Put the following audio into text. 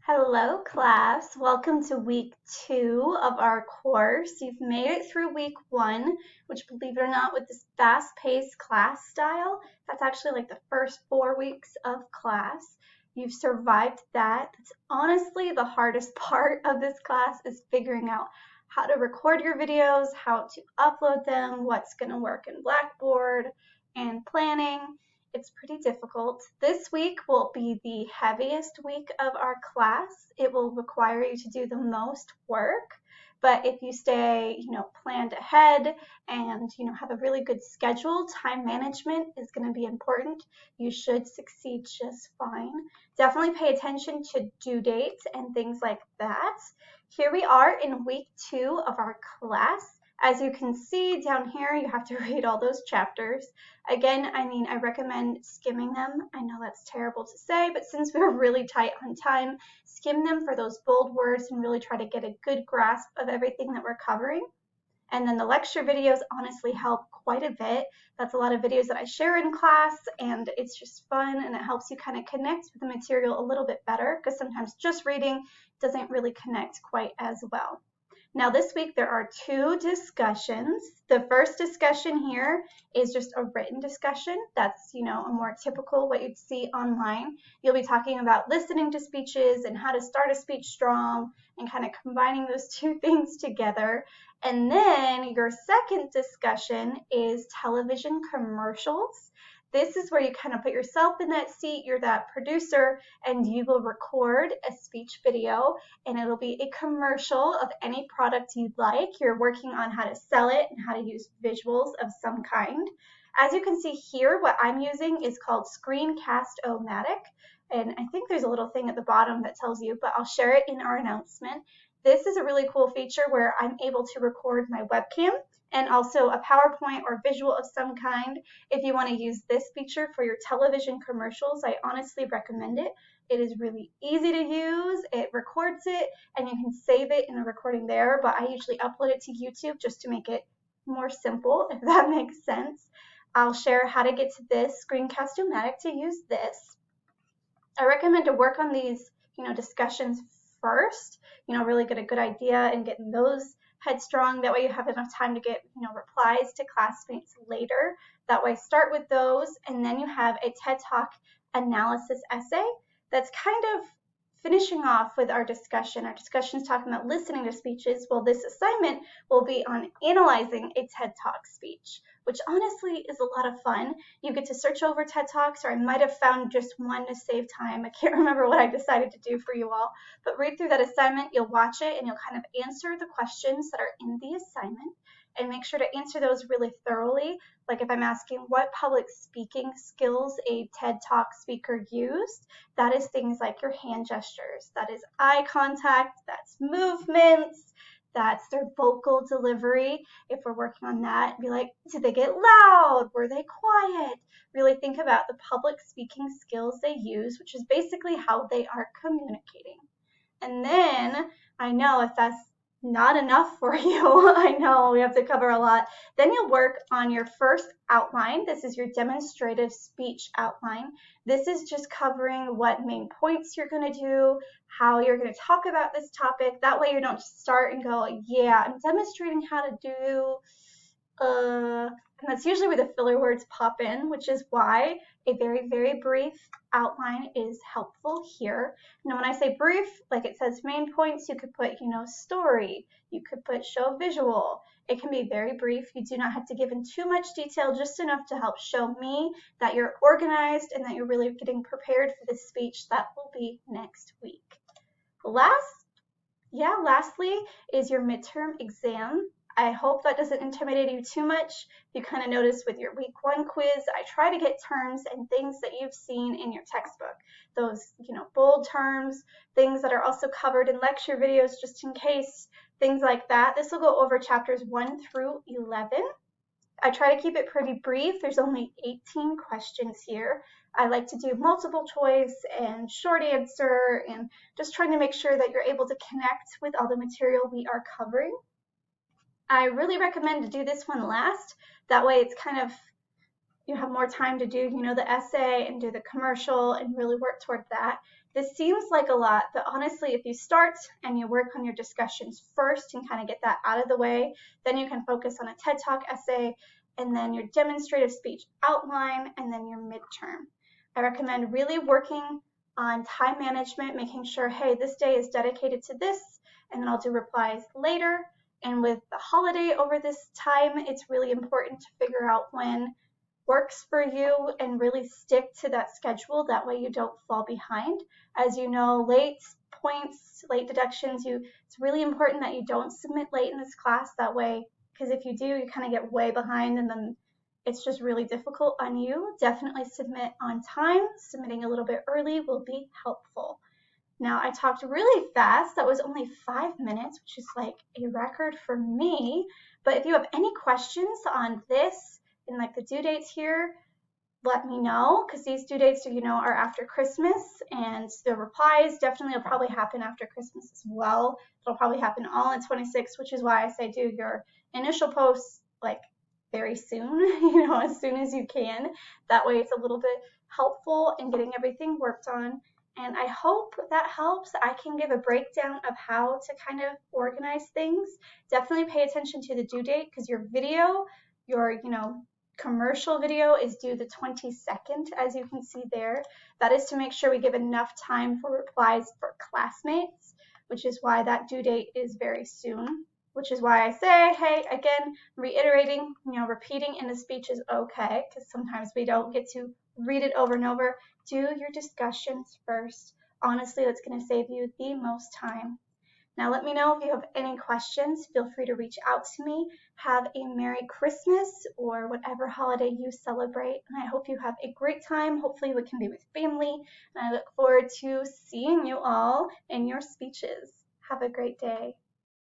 Hello, class. Welcome to week 2 of our course. You've made it through week 1, which, believe it or not, with this fast-paced class style, that's actually like the first 4 weeks of class. You've survived that. It's honestly the hardest part of this class is figuring out how to record your videos, how to upload them, what's going to work in Blackboard, and planning. It's pretty difficult. This week will be the heaviest week of our class. It will require you to do the most work, but if you stay, planned ahead and, have a really good schedule, time management is going to be important. You should succeed just fine. Definitely pay attention to due dates and things like that. Here we are in week 2 of our class. As you can see down here, you have to read all those chapters. Again, I recommend skimming them. I know that's terrible to say, but since we're really tight on time, skim them for those bold words and really try to get a good grasp of everything that we're covering. And then the lecture videos honestly help quite a bit. That's a lot of videos that I share in class, and it's just fun, and it helps you kind of connect with the material a little bit better, because sometimes just reading doesn't really connect quite as well. Now this week there are 2 discussions. The first discussion here is just a written discussion. That's, a more typical what you'd see online. You'll be talking about listening to speeches and how to start a speech strong and kind of combining those 2 things together. And then your second discussion is television commercials. This is where you kind of put yourself in that seat, you're that producer, and you will record a speech video, and it'll be a commercial of any product you'd like. You're working on how to sell it and how to use visuals of some kind. As you can see here, what I'm using is called Screencast-O-Matic, and I think there's a little thing at the bottom that tells you, but I'll share it in our announcement. This is a really cool feature where I'm able to record my webcam and also a PowerPoint or visual of some kind. If you want to use this feature for your television commercials, I honestly recommend it. It is really easy to use. It records it, and you can save it in the recording there, but I usually upload it to YouTube just to make it more simple, if that makes sense. I'll share how to get to this Screencast-O-Matic to use this. I recommend to work on these, discussions first, really get a good idea and getting those headstrong. That way you have enough time to get, replies to classmates later. That way start with those, and then you have a TED Talk analysis essay that's kind of finishing off with our discussion. Our discussion is talking about listening to speeches. Well, this assignment will be on analyzing a TED Talk speech, which honestly is a lot of fun. You get to search over TED Talks, or I might have found just one to save time. I can't remember what I decided to do for you all, but read through that assignment, you'll watch it, and you'll kind of answer the questions that are in the assignment, and make sure to answer those really thoroughly. Like if I'm asking what public speaking skills a TED Talk speaker used, that is things like your hand gestures, that is eye contact, that's movements, that's their vocal delivery. If we're working on that, be like, did they get loud? Were they quiet? Really think about the public speaking skills they use, which is basically how they are communicating. And then, I know if that's not enough for you, I know we have to cover a lot, then you'll work on your first outline. This is your demonstrative speech outline. This is just covering what main points you're going to do, how you're going to talk about this topic. That way you don't just start and go, yeah, I'm demonstrating how to do, and that's usually where the filler words pop in, which is why a very, very brief outline is helpful here. Now, when I say brief, like it says main points, you could put, story. You could put show visual. It can be very brief. You do not have to give in too much detail, just enough to help show me that you're organized and that you're really getting prepared for this speech that will be next week. Lastly is your midterm exam. I hope that doesn't intimidate you too much. You kind of notice with your week 1 quiz, I try to get terms and things that you've seen in your textbook. Those, bold terms, things that are also covered in lecture videos just in case, things like that. This will go over chapters 1 through 11. I try to keep it pretty brief. There's only 18 questions here. I like to do multiple choice and short answer, and just trying to make sure that you're able to connect with all the material we are covering. I really recommend to do this one last. That way it's kind of, you have more time to do, the essay and do the commercial and really work toward that. This seems like a lot, but honestly, if you start and you work on your discussions first and kind of get that out of the way, then you can focus on a TED Talk essay, and then your demonstrative speech outline, and then your midterm. I recommend really working on time management, making sure, hey, this day is dedicated to this, and then I'll do replies later. And with the holiday over this time, it's really important to figure out when works for you and really stick to that schedule. That way you don't fall behind. As you know, late points, late deductions, it's really important that you don't submit late in this class. That way, because if you do, you kind of get way behind and then it's just really difficult on you. Definitely submit on time. Submitting a little bit early will be helpful. Now, I talked really fast. That was only 5 minutes, which is like a record for me. But if you have any questions on this and like the due dates here, let me know, because these due dates are after Christmas, and the replies definitely will probably happen after Christmas as well. It'll probably happen all in 26, which is why I say do your initial posts like very soon, as soon as you can. That way it's a little bit helpful in getting everything worked on. And I hope that helps. I can give a breakdown of how to kind of organize things. Definitely pay attention to the due date, because your video, your commercial video is due the 22nd, as you can see there. That is to make sure we give enough time for replies for classmates, which is why that due date is very soon. Which is why I say, hey, again, reiterating, repeating in the speech is okay, because sometimes we don't get to read it over and over. Do your discussions first. Honestly, that's going to save you the most time. Now let me know if you have any questions. Feel free to reach out to me. Have a Merry Christmas or whatever holiday you celebrate. And I hope you have a great time. Hopefully we can be with family. And I look forward to seeing you all in your speeches. Have a great day.